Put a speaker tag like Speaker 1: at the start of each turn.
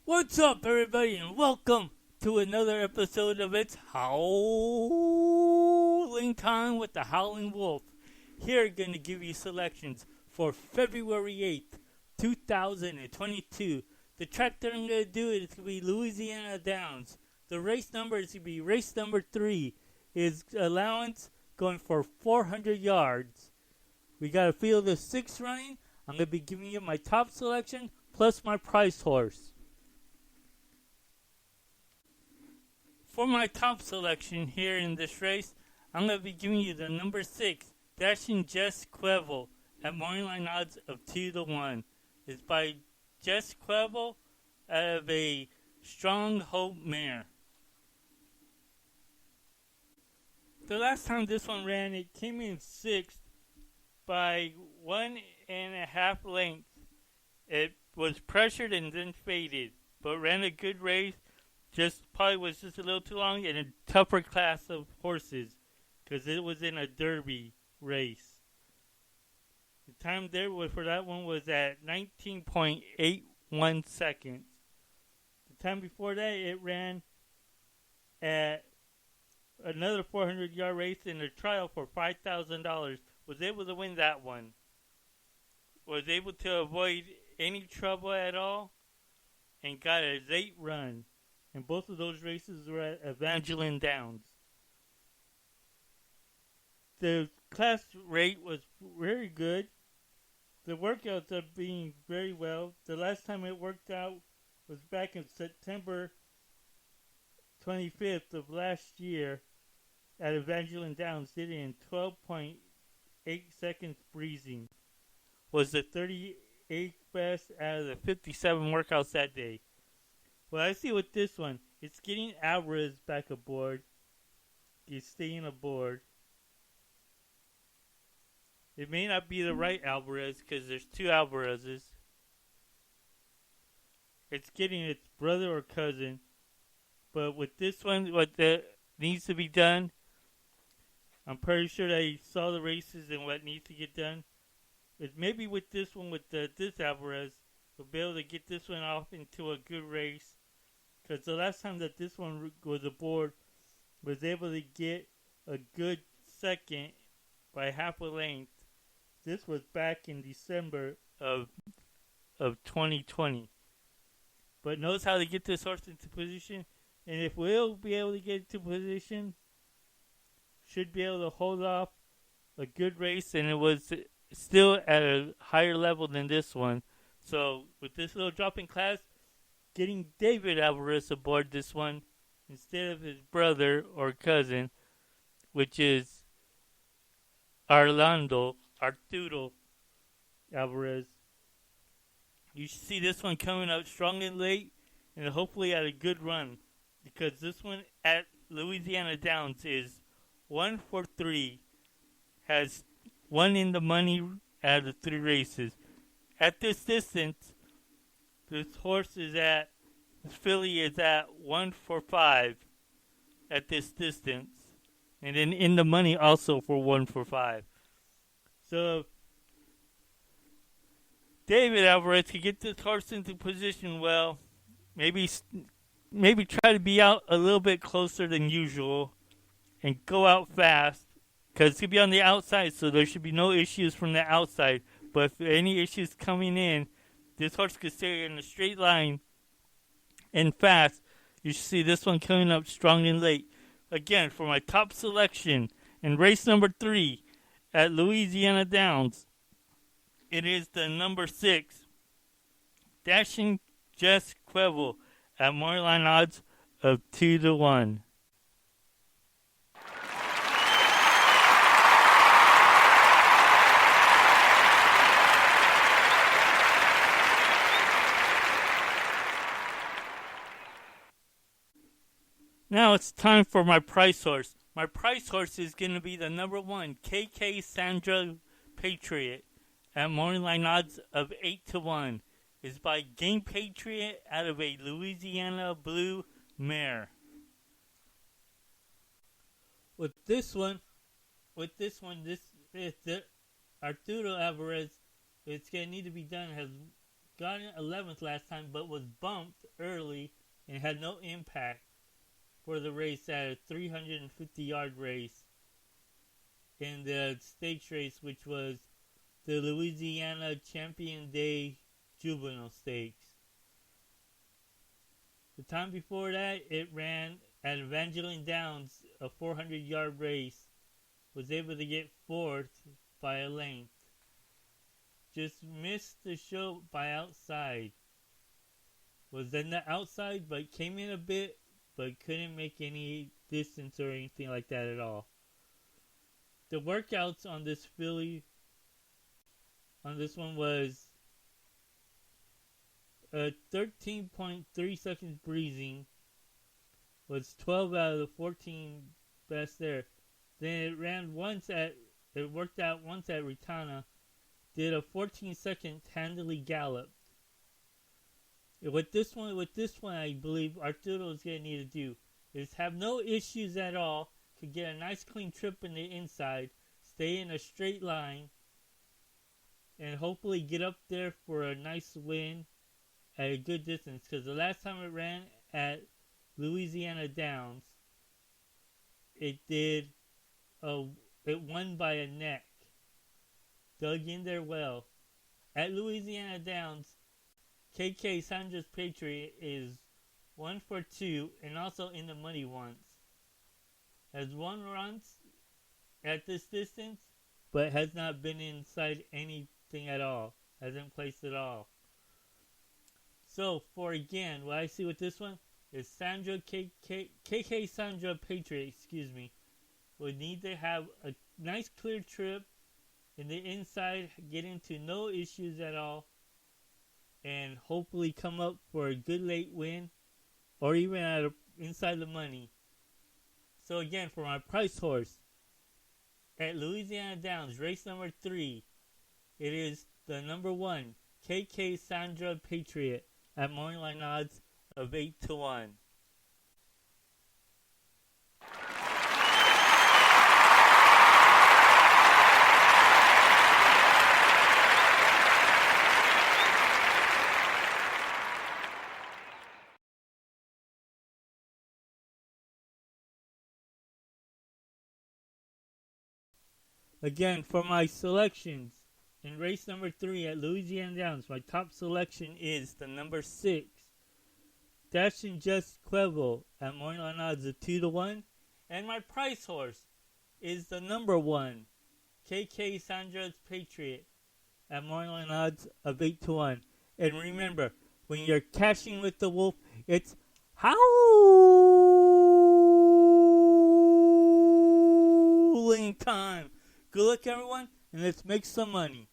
Speaker 1: What's up, everybody, and welcome to another episode of It's Howling Time with the Howling Wolf. Here, going to give you selections for February 8th, 2022. The track that I'm going to do is going to be Louisiana Downs. The race number is going to be race number 3. Is allowance going for 400 yards. We got a field of 6 running. I'm going to be giving you my top selection plus my price horse. For my top selection here in this race, I'm going to be giving you the number 6, Dashing Jess Quevel, at morning line odds of 2-1. It's by Jess Quevel out of a Strong Hope mare. The last time this one ran, it came in 6th by 1.5 lengths. It was pressured and then faded, but ran a good race. Probably was just a little too long in a tougher class of horses because it was in a derby race. The time there for that one was at 19.81 seconds. The time before that, it ran at another 400-yard race in a trial for $5,000. Was able to win that one. Was able to avoid any trouble at all and got a late run. And both of those races were at Evangeline Downs. The class rate was very good. The workouts are being very well. The last time it worked out was back in September 25th of last year at Evangeline Downs. Did it in 12.8 seconds breezing. Was the 38th best out of the 57 workouts that day. Well, I see with this one, it's getting Alvarez back aboard. He's staying aboard. It may not be the right Alvarez because there's 2 Alvarezes. It's getting its brother or cousin. But with this one, what needs to be done, I'm pretty sure they saw the races and what needs to get done. But maybe with this one, with this Alvarez, we'll be able to get this one off into a good race. Because the last time that this one was aboard, was able to get a good second by half a length. This was back in December of 2020. But knows how to get this horse into position. And if we'll be able to get into position, should be able to hold off a good race. And it was still at a higher level than this one. So with this little drop in class, getting David Alvarez aboard this one instead of his brother or cousin, which is Arturo Alvarez. You should see this one coming up strong and late and hopefully at a good run, because this one at Louisiana Downs is 1-for-3, has 1 in the money out of the 3 races. At this distance, this filly is at 1-for-5 at this distance. And then in the money also for 1-for-5. So, David Alvarez could get this horse into position well. Maybe try to be out a little bit closer than usual. And go out fast. Because it's going to be on the outside, so there should be no issues from the outside. But if any issues coming in, this horse could stay in a straight line and fast. You should see this one coming up strong and late. Again, for my top selection in race number 3 at Louisiana Downs, it is the number 6, Dashing Jess Quevel, at morning line odds of 2-1. Now it's time for my price horse. My price horse is going to be the number 1, KK Sandra Patriot, at morning line odds of 8-1. It's by Game Patriot out of a Louisiana Blue mare. With this one, Arturo Alvarez, it's going to need to be done, has got in 11th last time, but was bumped early and had no impact for the race at a 350-yard race in the stakes race, which was the Louisiana Champion Day Juvenile Stakes. The time before that, it ran at Evangeline Downs, a 400-yard race, was able to get fourth by a length. Just missed the show by outside. Was in the outside, but came in a bit, but couldn't make any distance or anything like that at all. The workouts on this filly, on this one, was a 13.3 seconds breezing, was 12 out of the 14 best there. Then it worked out once at Ritana, did a 14-second handily gallop. With this one, I believe Arturo is going to need to do is have no issues at all, could get a nice clean trip in the inside, stay in a straight line, and hopefully get up there for a nice win at a good distance. Because the last time it ran at Louisiana Downs, it won by a neck. Dug in there well. At Louisiana Downs, KK Sandra's Patriot is 1 for 2 and also in the money once. Has won once at this distance, but has not been inside anything at all. Hasn't placed at all. So, for again, what I see with this one is KK Sandra Patriot, would need to have a nice clear trip in the inside, get into no issues at all, and hopefully come up for a good late win, or even inside the money. So again, for my price horse, at Louisiana Downs, race number 3, it is the number 1, KK Sandra Patriot, at morning line odds of 8-1. Again, for my selections, in race number 3 at Louisiana Downs, my top selection is the number 6, Dashing Just Quevel, at morning line odds of 2-1. And my price horse is the number 1, KK Sandra's Patriot, at morning line odds of 8-1. And remember, when you're cashing with the wolf, it's howling time. Good luck, everyone, and let's make some money.